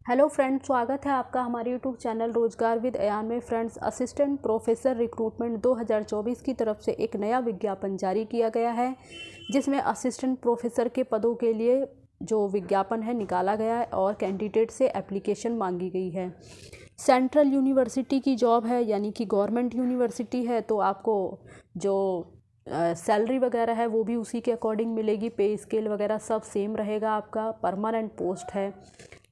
Hello friends, स्वागत है आपका हमारे यूट्यूब चैनल रोजगार विद अयान में। फ्रेंड्स, असिस्टेंट प्रोफेसर रिक्रूटमेंट 2024 की तरफ से एक नया विज्ञापन जारी किया गया है, जिसमें असिस्टेंट प्रोफेसर के पदों के लिए जो विज्ञापन है निकाला गया है और कैंडिडेट से एप्लीकेशन मांगी गई है। सेंट्रल यूनिवर्सिटी की जॉब है, यानी कि गवर्नमेंट यूनिवर्सिटी है, तो आपको जो सैलरी वगैरह है वो भी उसी के अकॉर्डिंग मिलेगी। पे स्केल वगैरह सब सेम रहेगा। आपका परमानेंट पोस्ट है।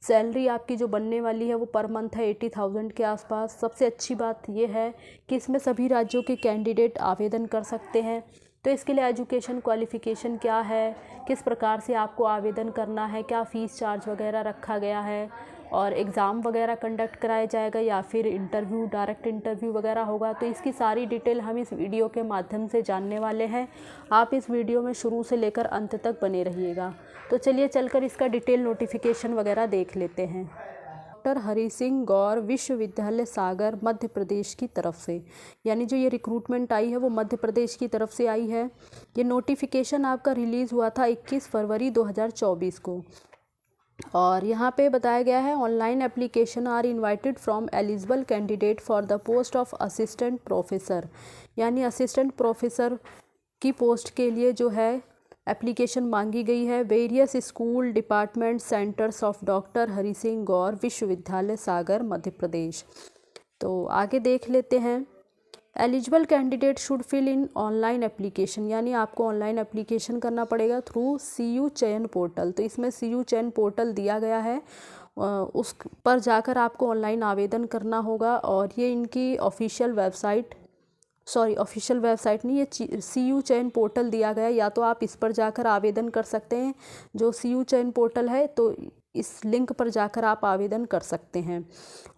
सैलरी आपकी जो बनने वाली है वो पर मंथ है 80,000 के आसपास। सबसे अच्छी बात ये है कि इसमें सभी राज्यों के कैंडिडेट आवेदन कर सकते हैं। तो इसके लिए एजुकेशन क्वालिफ़िकेशन क्या है, किस प्रकार से आपको आवेदन करना है, क्या फ़ीस चार्ज वगैरह रखा गया है, और एग्ज़ाम वगैरह कंडक्ट कराया जाएगा या फिर इंटरव्यू, डायरेक्ट इंटरव्यू वगैरह होगा, तो इसकी सारी डिटेल हम इस वीडियो के माध्यम से जानने वाले हैं। आप इस वीडियो में शुरू से लेकर अंत तक बने रहिएगा। तो चलिए चलकर इसका डिटेल नोटिफिकेशन वगैरह देख लेते हैं। डॉक्टर हरि सिंह गौर विश्वविद्यालय सागर मध्य प्रदेश की तरफ से, यानी जो ये रिक्रूटमेंट आई है वो मध्य प्रदेश की तरफ से आई है। ये नोटिफिकेशन आपका रिलीज़ हुआ था 21 फरवरी 2024 को। और यहाँ पे बताया गया है, online application are invited from eligible candidate for the post of assistant professor, यानी असिस्टेंट प्रोफेसर की पोस्ट के लिए जो है एप्लीकेशन मांगी गई है। Various school department centres of Doctor Hari Singh Gour Vishwavidyalaya Sagar Madhya Pradesh. तो आगे देख लेते हैं। Eligible candidate should fill in online application, यानी आपको ऑनलाइन एप्लीकेशन करना पड़ेगा थ्रू सीयू चयन पोर्टल। तो इसमें सीयू चयन पोर्टल दिया गया है, उस पर जाकर आपको ऑनलाइन आवेदन करना होगा। और ये इनकी ऑफिशियल वेबसाइट, ऑफिशियल वेबसाइट नहीं, ये सीयू चयन पोर्टल दिया गया है, या तो आप इस पर जाकर आवेदन कर सकते हैं। जो सीयू चयन पोर्टल है, तो इस लिंक पर जाकर आप आवेदन कर सकते हैं।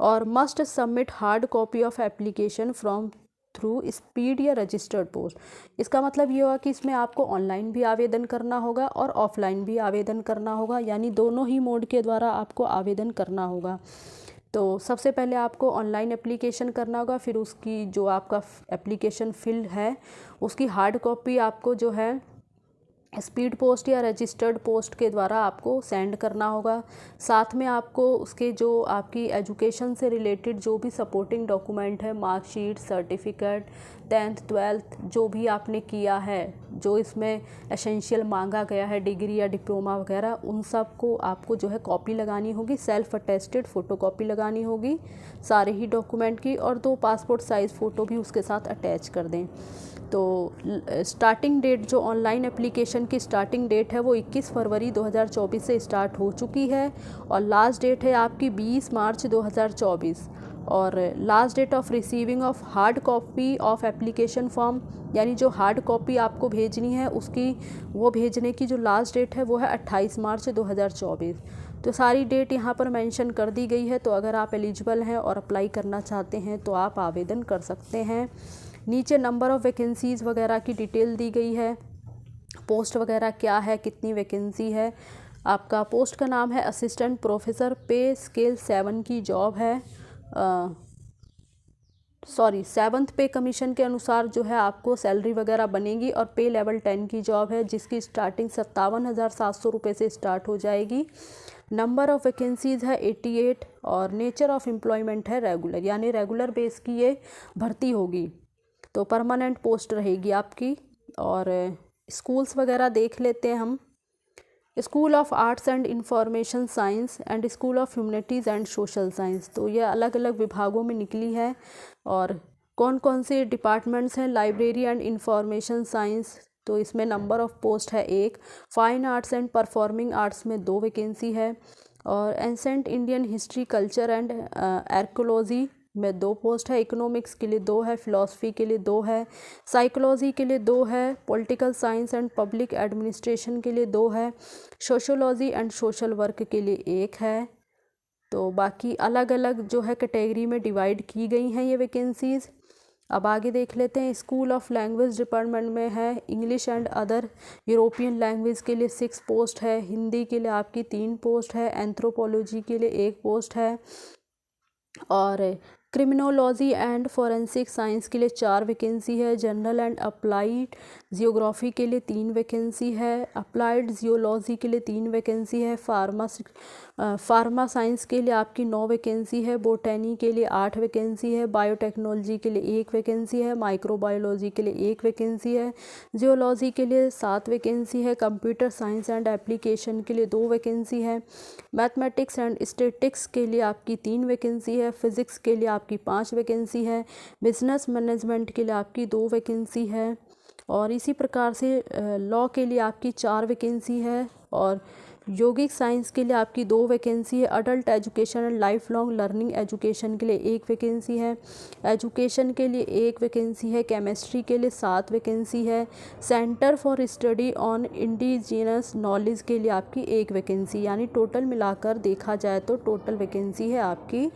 और must submit hard copy of application from through speed या रजिस्टर्ड पोस्ट। इसका मतलब ये हुआ कि इसमें आपको ऑनलाइन भी आवेदन करना होगा और ऑफलाइन भी आवेदन करना होगा, यानी दोनों ही मोड के द्वारा आपको आवेदन करना होगा। तो सबसे पहले आपको ऑनलाइन एप्लीकेशन करना होगा, फिर उसकी जो आपका एप्लीकेशन फिल है उसकी हार्ड कॉपी आपको जो है स्पीड पोस्ट या रजिस्टर्ड पोस्ट के द्वारा आपको सेंड करना होगा। साथ में आपको उसके जो आपकी एजुकेशन से रिलेटेड जो भी सपोर्टिंग डॉक्यूमेंट है, मार्कशीट, सर्टिफिकेट, 10th 12th जो भी आपने किया है, जो इसमें एसेंशियल मांगा गया है, डिग्री या डिप्लोमा वगैरह, उन सब को आपको जो है कॉपी लगानी होगी। सेल्फ अटेस्टेड फ़ोटो कॉपी लगानी होगी सारे ही डॉक्यूमेंट की, और 2 पासपोर्ट साइज़ फ़ोटो भी उसके साथ अटैच कर दें। तो स्टार्टिंग डेट, जो ऑनलाइन एप्लीकेशन की स्टार्टिंग डेट है वो 21 फरवरी 2024 से स्टार्ट हो चुकी है, और लास्ट डेट है आपकी 20 मार्च 2024। और last date of receiving of hard copy of application form, यानी जो हार्ड कॉपी आपको भेजनी है उसकी, वो भेजने की जो लास्ट डेट है वो है 28 मार्च 2024। तो सारी डेट यहाँ पर मेंशन कर दी गई है। तो अगर आप एलिजिबल हैं और अप्लाई करना चाहते हैं तो आप आवेदन कर सकते हैं। नीचे नंबर ऑफ़ वैकेंसीज़ वगैरह की डिटेल दी गई है, पोस्ट वगैरह क्या है, कितनी वैकेंसी है। आपका पोस्ट का नाम है असिस्टेंट प्रोफेसर, पे स्केल 7 की जॉब है। 7th पे कमीशन के अनुसार जो है आपको सैलरी वगैरह बनेगी, और पे लेवल 10 की जॉब है जिसकी स्टार्टिंग 57,700 रुपये से स्टार्ट हो जाएगी। नंबर ऑफ़ वैकेंसीज़ है 88, और नेचर ऑफ़ एम्प्लॉयमेंट है रेगुलर, यानी रेगुलर बेस की ये भर्ती होगी। तो परमानेंट पोस्ट रहेगी आपकी। और स्कूल्स वगैरह देख लेते हैं हम। School of arts and information science and school of humanities and social science, तो ये अलग अलग विभागों में निकली है। और कौन कौन से डिपार्टमेंट्स हैं, लाइब्रेरी एंड इंफॉर्मेशन साइंस, तो इसमें नंबर ऑफ़ पोस्ट है 1। Fine arts and performing arts में 2 वैकेंसी है। और ancient Indian history, culture and archaeology में 2 पोस्ट है। इकोनॉमिक्स के लिए 2 है, फ़िलासफ़ी के लिए 2 है, साइकोलॉजी के लिए 2 है, political science and public administration के लिए 2 है, सोशियोलॉजी एंड सोशल वर्क के लिए 1 है। तो बाकी अलग अलग जो है कैटेगरी में डिवाइड की गई हैं ये वैकेंसीज़। अब आगे देख लेते हैं। स्कूल ऑफ लैंग्वेज डिपार्टमेंट में है English and other European language के लिए 6 पोस्ट है, हिंदी के लिए आपकी 3 पोस्ट है, एंथ्रोपोलॉजी के लिए 1 पोस्ट है, और क्रिमिनोलॉजी एंड फॉरेंसिक साइंस के लिए 4 वैकेंसी है, जनरल एंड अप्लाइड जियोग्राफी के लिए 3 वैकेंसी है, अप्लाइड जियोलॉजी के लिए 3 वैकेंसी है, फार्मा साइंस के लिए आपकी 9 वैकेंसी है, बोटैनी के लिए 8 वैकेंसी है, बायोटेक्नोलॉजी के लिए 1 वैकेंसी है, माइक्रोबायोलॉजी के लिए 1 वैकेंसी है, जियोलॉजी के लिए 7 वैकेंसी है, कंप्यूटर साइंस एंड एप्लीकेशन के लिए 2 वैकेंसी है, मैथमेटिक्स एंड स्टैटिस्टिक्स के लिए आपकी 3 वैकेंसी है, फिज़िक्स के लिए आपकी 5 वैकेंसी है, बिजनेस मैनेजमेंट के लिए आपकी 2 वैकेंसी है, और इसी प्रकार से लॉ के लिए आपकी 4 वैकेंसी है, और योगिक साइंस के लिए आपकी 2 वैकेंसी है, adult education and life long learning education के लिए 1 वैकेंसी है, एजुकेशन के लिए 1 वैकेंसी है, केमिस्ट्री के लिए 7 वैकेंसी है, centre for study on indigenous knowledge के लिए आपकी 1 वैकेंसी, यानी टोटल मिलाकर देखा जाए तो टोटल वैकेंसी है आपकी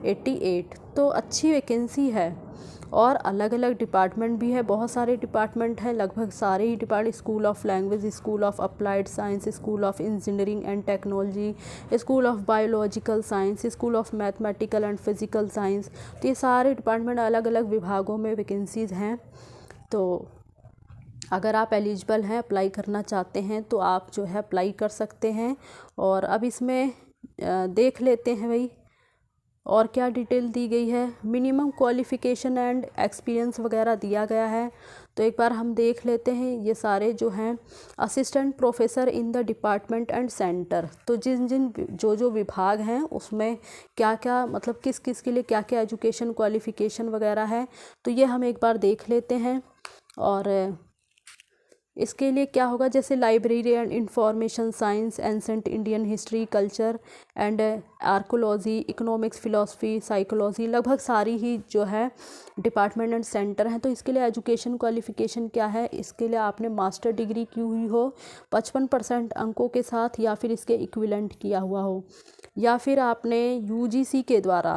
88। तो अच्छी वैकेंसी है, और अलग अलग डिपार्टमेंट भी है, बहुत सारे डिपार्टमेंट हैं, लगभग सारे ही department, school of language, school of applied science, school of engineering and technology, school of biological science, school of mathematical and physical science. तो ये सारे डिपार्टमेंट अलग अलग विभागों में वैकेंसीज़ हैं। तो अगर आप एलिजिबल हैं, अप्लाई करना चाहते हैं, तो आप जो है अप्लाई कर सकते हैं। और अब इसमें देख लेते हैं भाई और क्या डिटेल दी गई है। मिनिमम क्वालिफ़िकेशन एंड एक्सपीरियंस वगैरह दिया गया है, तो एक बार हम देख लेते हैं ये सारे जो हैं। Assistant professor in the department and centre, तो जिन जिन जो विभाग हैं उसमें क्या क्या, मतलब किस किस के लिए क्या क्या एजुकेशन क्वालिफ़िकेशन वगैरह है, तो ये हम एक बार देख लेते हैं। और इसके लिए क्या होगा, जैसे library and information science, ancient Indian history, culture and archaeology, economics, philosophy, psychology, लगभग सारी ही जो है डिपार्टमेंट एंड सेंटर हैं। तो इसके लिए एजुकेशन क्वालिफ़िकेशन क्या है, इसके लिए आपने मास्टर डिग्री की हुई हो 55% अंकों के साथ, या फिर इसके इक्विवेलेंट किया हुआ हो, या फिर आपने यूजीसी के द्वारा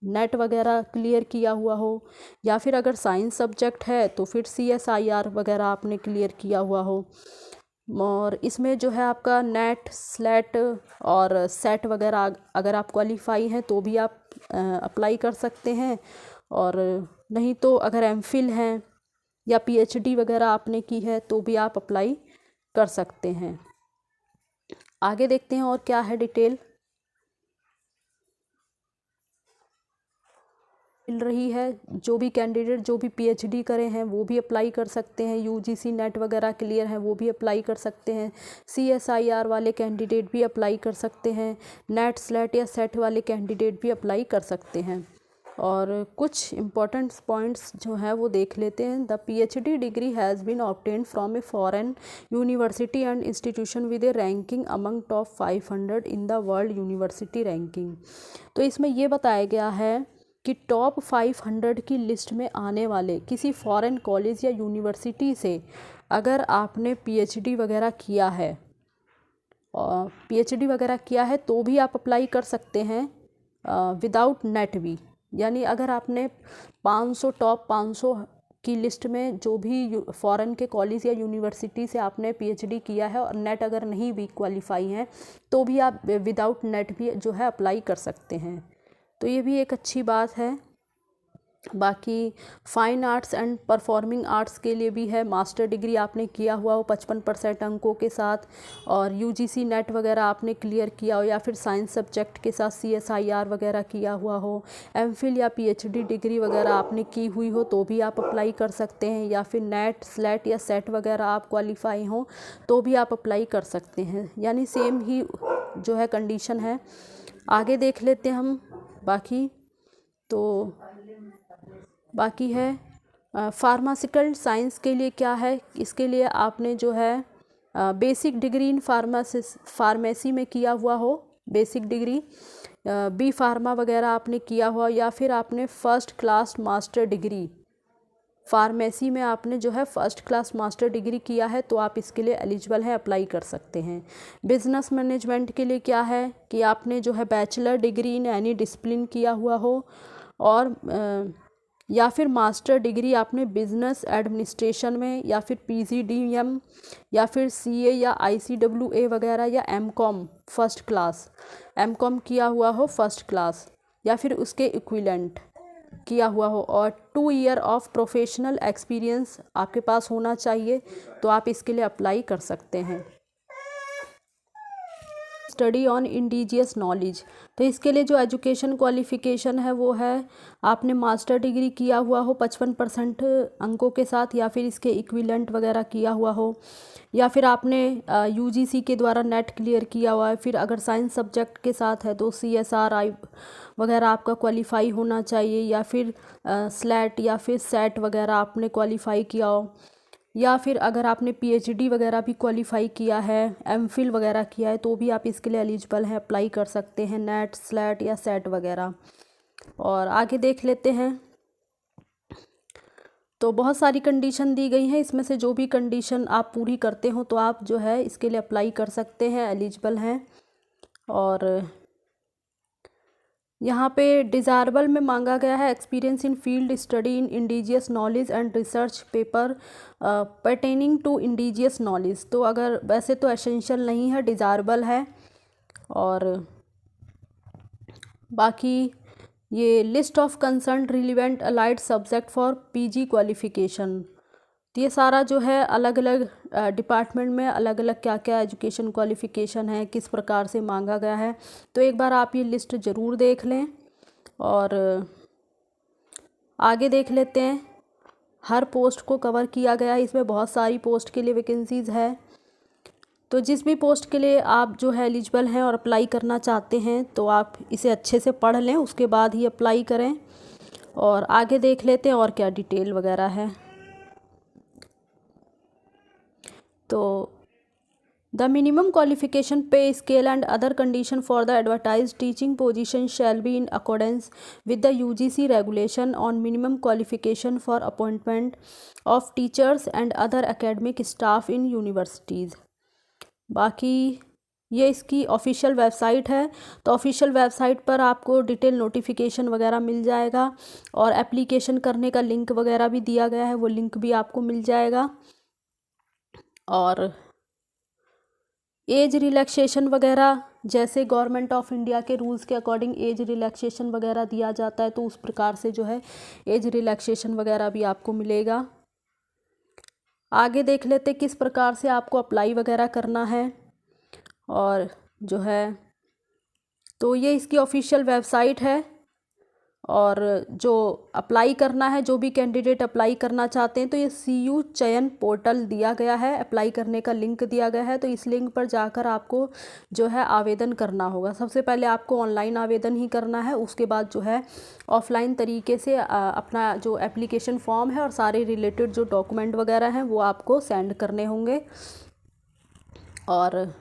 नेट वगैरह क्लियर किया हुआ हो, या फिर अगर साइंस सब्जेक्ट है तो फिर CSIR वगैरह आपने क्लियर किया हुआ हो। और इसमें जो है आपका नेट, स्लेट और सेट वगैरह अगर आप क्वालिफाई हैं तो भी आप अप्लाई कर सकते हैं, और नहीं तो अगर MPhil हैं या PhD वगैरह आपने की है तो भी आप अप्लाई कर सकते हैं। आगे देखते हैं और क्या है डिटेल मिल रही है। जो भी कैंडिडेट जो भी PhD करे हैं वो भी अप्लाई कर सकते हैं, UGC नेट वगैरह क्लियर हैं वो भी अप्लाई कर सकते हैं, CSIR वाले कैंडिडेट भी अप्लाई कर सकते हैं, नेट, स्लेट या सेट वाले कैंडिडेट भी अप्लाई कर सकते हैं। और कुछ इम्पॉर्टेंट पॉइंट्स जो हैं वो देख लेते हैं। The PhD degree has been obtained from a foreign university and institution with a ranking among top 500 in the world university ranking. तो इसमें ये बताया गया है कि टॉप 500 की लिस्ट में आने वाले किसी फॉरेन कॉलेज या यूनिवर्सिटी से अगर आपने PhD वगैरह किया है, और PhD वगैरह किया है तो भी आप अप्लाई कर सकते हैं विदाउट नेट भी। यानी अगर आपने 500 टॉप 500 की लिस्ट में जो भी फॉरेन के कॉलेज या यूनिवर्सिटी से आपने PhD किया है और नेट अगर नहीं भी क्वालिफाई हैं तो भी आप विदाउट नेट भी जो है अप्लाई कर सकते हैं। तो ये भी एक अच्छी बात है। बाकी fine arts and performing arts के लिए भी है, मास्टर डिग्री आपने किया हुआ हो 55% अंकों के साथ, और UGC नेट वगैरह आपने क्लियर किया हो, या फिर साइंस सब्जेक्ट के साथ CSIR वगैरह किया हुआ हो, MPhil या PhD डिग्री वगैरह आपने की हुई हो तो भी आप अप्लाई कर सकते हैं, या फिर नेट, स्लेट या सेट वगैरह आप क्वालिफाई हों तो भी आप अप्लाई कर सकते हैं। यानी सेम ही जो है कंडीशन है। आगे देख लेते हैं हम। बाकी है फार्मासिकल साइंस के लिए क्या है, इसके लिए आपने जो है बेसिक डिग्री इन फार्मेसी में किया हुआ हो, बेसिक डिग्री B फार्मा वगैरह आपने किया हुआ, या फिर आपने first class master degree pharmacy में आपने जो है फ़र्स्ट क्लास मास्टर डिग्री किया है तो आप इसके लिए एलिजिबल हैं, अप्लाई कर सकते हैं। बिज़नेस मैनेजमेंट के लिए क्या है कि आपने जो है bachelor degree in any discipline किया हुआ हो, और या फिर मास्टर डिग्री आपने बिज़नेस एडमिनिस्ट्रेशन में, या फिर PGDM, या फिर CA या ICWA वगैरह, या MCOM फर्स्ट क्लास MCOM किया हुआ हो फर्स्ट क्लास, या फिर उसके इक्विवेलेंट किया हुआ हो, और 2 ईयर ऑफ प्रोफेशनल एक्सपीरियंस आपके पास होना चाहिए, तो आप इसके लिए अप्लाई कर सकते हैं। Study on indigenous knowledge. तो इसके लिए जो एजुकेशन क्वालिफ़िकेशन है वो है आपने मास्टर डिग्री किया हुआ हो 55% अंकों के साथ, या फिर इसके इक्विवेलेंट वगैरह किया हुआ हो, या फिर आपने यूजीसी के द्वारा नेट क्लियर किया हुआ है। फिर अगर साइंस सब्जेक्ट के साथ है तो CSRI वगैरह आपका क्वालिफाई होना चाहिए, या फिर स्लेट या फिर सेट वगैरह आपने क्वालिफाई किया हो, या फिर अगर आपने PhD वगैरह भी क्वालिफाई किया है, MPhil वगैरह किया है, तो भी आप इसके लिए एलिजिबल हैं, अप्लाई कर सकते हैं नेट, स्लेट या सेट वगैरह। और आगे देख लेते हैं। तो बहुत सारी कंडीशन दी गई हैं, इसमें से जो भी कंडीशन आप पूरी करते हो तो आप जो है इसके लिए अप्लाई कर सकते हैं, एलिजिबल हैं। और यहाँ पे डिज़ायरेबल में मांगा गया है experience in field study in indigenous knowledge and research paper pertaining to indigenous knowledge. तो अगर वैसे तो एसेंशियल नहीं है, डिज़ायरेबल है। और बाकी ये list of concern relevant allied subject for PG qualification. तो ये सारा जो है अलग अलग डिपार्टमेंट में अलग अलग क्या क्या एजुकेशन क्वालिफ़िकेशन है, किस प्रकार से मांगा गया है। तो एक बार आप ये लिस्ट ज़रूर देख लें। और आगे देख लेते हैं। हर पोस्ट को कवर किया गया है, इसमें बहुत सारी पोस्ट के लिए वैकेंसीज़ है। तो जिस भी पोस्ट के लिए आप जो है एलिजिबल हैं और अप्लाई करना चाहते हैं तो आप इसे अच्छे से पढ़ लें, उसके बाद ही अप्लाई करें। और आगे देख लेते हैं और क्या डिटेल वगैरह है। तो द मिनिमम क्वालिफिकेशन पे scale and other condition for the advertise teaching position shall be in accordance with the UGC regulation on minimum qualification for appointment of teachers and other academic staff in universities. बाकी ये इसकी official website है, तो official website पर आपको detail notification वगैरह मिल जाएगा, और एप्लीकेशन करने का लिंक वगैरह भी दिया गया है, वो लिंक भी आपको मिल जाएगा। और एज रिलैक्सेशन वगैरह जैसे गवर्नमेंट ऑफ इंडिया के रूल्स के अकॉर्डिंग एज रिलैक्सेशन वगैरह दिया जाता है, तो उस प्रकार से जो है एज रिलैक्सेशन वगैरह भी आपको मिलेगा। आगे देख लेते किस प्रकार से आपको अप्लाई वगैरह करना है। और जो है तो ये इसकी ऑफिशियल वेबसाइट है, और जो अप्लाई करना है, जो भी कैंडिडेट अप्लाई करना चाहते हैं, तो ये CU चयन पोर्टल दिया गया है, अप्लाई करने का लिंक दिया गया है। तो इस लिंक पर जाकर आपको जो है आवेदन करना होगा। सबसे पहले आपको ऑनलाइन आवेदन ही करना है, उसके बाद जो है ऑफलाइन तरीके से अपना जो एप्लीकेशन फॉर्म है और सारे रिलेटेड जो डॉक्यूमेंट वगैरह हैं वो आपको सेंड करने होंगे। और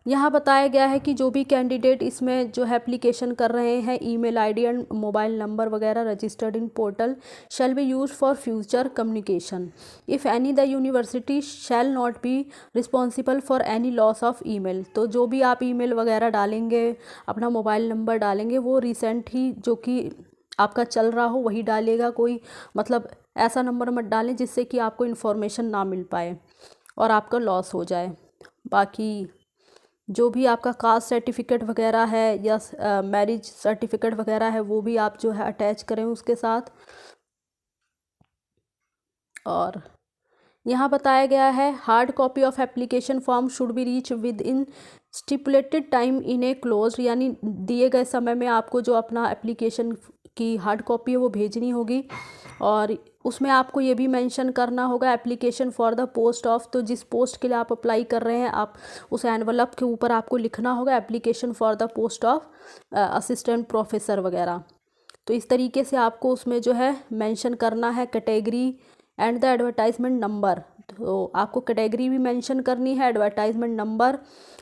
यहाँ बताया गया है कि जो भी कैंडिडेट इसमें जो है एप्लीकेशन कर रहे हैं, email ID and mobile number वगैरह registered in portal shall be used for future communication. If any the university shall not be responsible for any loss of email. तो जो भी आप ईमेल वगैरह डालेंगे, अपना मोबाइल नंबर डालेंगे, वो रिसेंट ही जो कि आपका चल रहा हो वही डालेगा। कोई मतलब ऐसा नंबर मत डालें जिससे कि आपको इन्फॉर्मेशन ना मिल पाए और आपका लॉस हो जाए। बाकी जो भी आपका कास्ट सर्टिफिकेट वगैरह है या मैरिज सर्टिफिकेट वगैरह है वो भी आप जो है अटैच करें उसके साथ। और यहाँ बताया गया है hard copy of application form should be reach with in stipulated time in A close, यानी दिए गए समय में आपको जो अपना एप्लीकेशन की हार्ड कॉपी है वो भेजनी होगी। और उसमें आपको ये भी मेंशन करना होगा application for the post of, तो जिस पोस्ट के लिए आप अप्लाई कर रहे हैं आप उस एनवलप के ऊपर आपको लिखना होगा application for the post of assistant professor वगैरह। तो इस तरीके से आपको उसमें जो है मेंशन करना है category and the advertisement number. तो आपको कैटेगरी भी मेंशन करनी है, advertisement number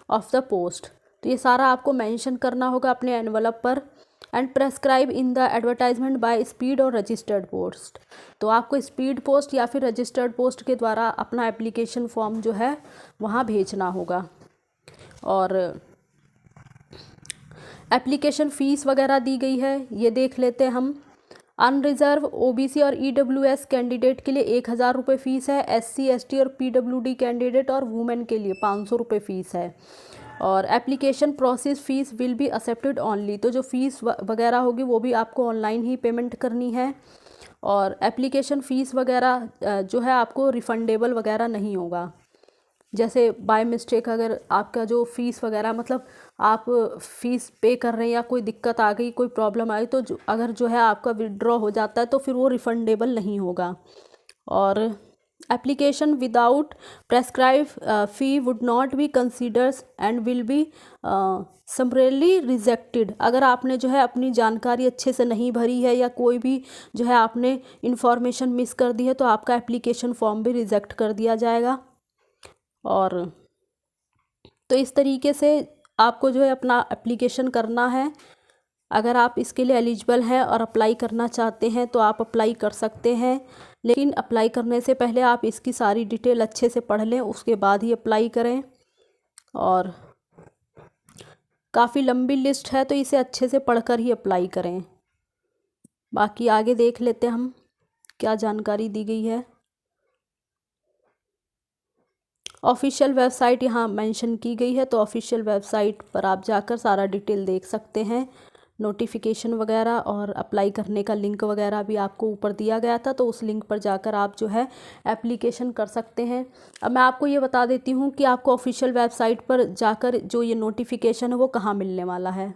of the post, तो ये सारा आपको मेंशन करना होगा अपने एनवलप पर। And prescribe in the advertisement by speed और रजिस्टर्ड पोस्ट, तो आपको स्पीड पोस्ट या फिर रजिस्टर्ड पोस्ट के द्वारा अपना एप्लीकेशन फॉर्म जो है वहाँ भेजना होगा। और एप्लीकेशन फ़ीस वगैरह दी गई है, ये देख लेते हैं हम। अनरिजर्व OBC और EWS कैंडिडेट के लिए 1000 रुपये फ़ीस है। SC ST और PWD कैंडिडेट और वुमेन के लिए 500 रुपये फ़ीस है। और application process fees will be accepted only, तो जो फ़ीस वगैरह होगी वो भी आपको ऑनलाइन ही पेमेंट करनी है। और एप्लीकेशन फ़ीस वगैरह जो है आपको रिफंडेबल वगैरह नहीं होगा। जैसे बाय मिस्टेक अगर आपका जो फ़ीस वगैरह मतलब आप फ़ीस पे कर रहे हैं या कोई दिक्कत आ गई, कोई प्रॉब्लम आई, तो अगर जो है आपका विड्रॉ हो जाता है तो फिर वो रिफ़ंडेबल नहीं होगा। और application without prescribe fee would not be considers and will be summarily rejected. अगर आपने जो है अपनी जानकारी अच्छे से नहीं भरी है या कोई भी जो है आपने इंफॉर्मेशन मिस कर दी है तो आपका एप्लीकेशन फॉर्म भी रिजेक्ट कर दिया जाएगा। और तो इस तरीके से आपको जो है अपना एप्लीकेशन करना है। अगर आप इसके लिए एलिजिबल हैं और अप्लाई करना चाहते हैं तो आप अप्लाई कर सकते हैं, लेकिन अप्लाई करने से पहले आप इसकी सारी डिटेल अच्छे से पढ़ लें, उसके बाद ही अप्लाई करें। और काफ़ी लंबी लिस्ट है तो इसे अच्छे से पढ़कर ही अप्लाई करें। बाकी आगे देख लेते हैं हम क्या जानकारी दी गई है। ऑफिशियल वेबसाइट यहाँ मेंशन की गई है, तो ऑफिशियल वेबसाइट पर आप जाकर सारा डिटेल देख सकते हैं। नोटिफिकेशन वगैरह और अप्लाई करने का लिंक वगैरह भी आपको ऊपर दिया गया था, तो उस लिंक पर जाकर आप जो है एप्लीकेशन कर सकते हैं। अब मैं आपको ये बता देती हूँ कि आपको ऑफिशियल वेबसाइट पर जाकर जो ये नोटिफिकेशन है वो कहाँ मिलने वाला है।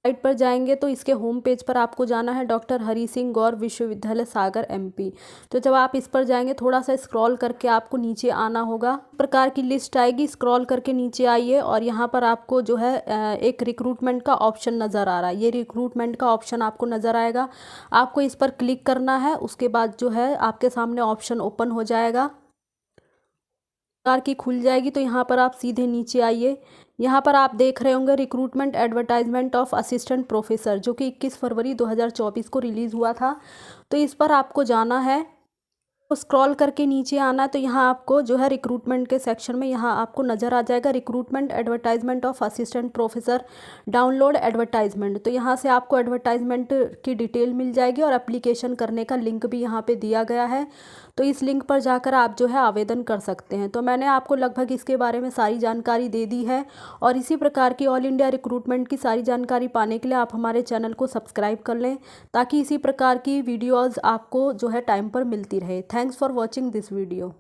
साइट पर जाएंगे तो इसके होम पेज पर आपको जाना है, डॉक्टर हरी सिंह गौर विश्वविद्यालय सागर एमपी। तो जब आप इस पर जाएंगे थोड़ा सा स्क्रॉल करके आपको नीचे आना होगा, प्रकार की लिस्ट आएगी, स्क्रॉल करके नीचे आइए और यहाँ पर आपको जो है एक रिक्रूटमेंट का ऑप्शन नज़र आ रहा है। ये रिक्रूटमेंट का ऑप्शन आपको नज़र आएगा, आपको इस पर क्लिक करना है। उसके बाद जो है आपके सामने ऑप्शन ओपन हो जाएगा, प्रकार की खुल जाएगी। तो यहाँ पर आप सीधे नीचे आइए, यहाँ पर आप देख रहे होंगे recruitment advertisement of assistant professor, जो कि 21 फरवरी 2024 को रिलीज़ हुआ था। तो इस पर आपको जाना है, तो स्क्रॉल करके नीचे आना है। तो यहाँ आपको जो है रिक्रूटमेंट के सेक्शन में यहाँ आपको नज़र आ जाएगा recruitment advertisement of assistant professor, download advertisement. तो यहाँ से आपको एडवर्टाइजमेंट की डिटेल मिल जाएगी और एप्लीकेशन करने का लिंक भी यहाँ पे दिया गया है। तो इस लिंक पर जाकर आप जो है आवेदन कर सकते हैं। तो मैंने आपको लगभग इसके बारे में सारी जानकारी दे दी है, और इसी प्रकार की ऑल इंडिया रिक्रूटमेंट की सारी जानकारी पाने के लिए आप हमारे चैनल को सब्सक्राइब कर लें, ताकि इसी प्रकार की वीडियोज़ आपको जो है टाइम पर मिलती रहे। Thanks for watching this video.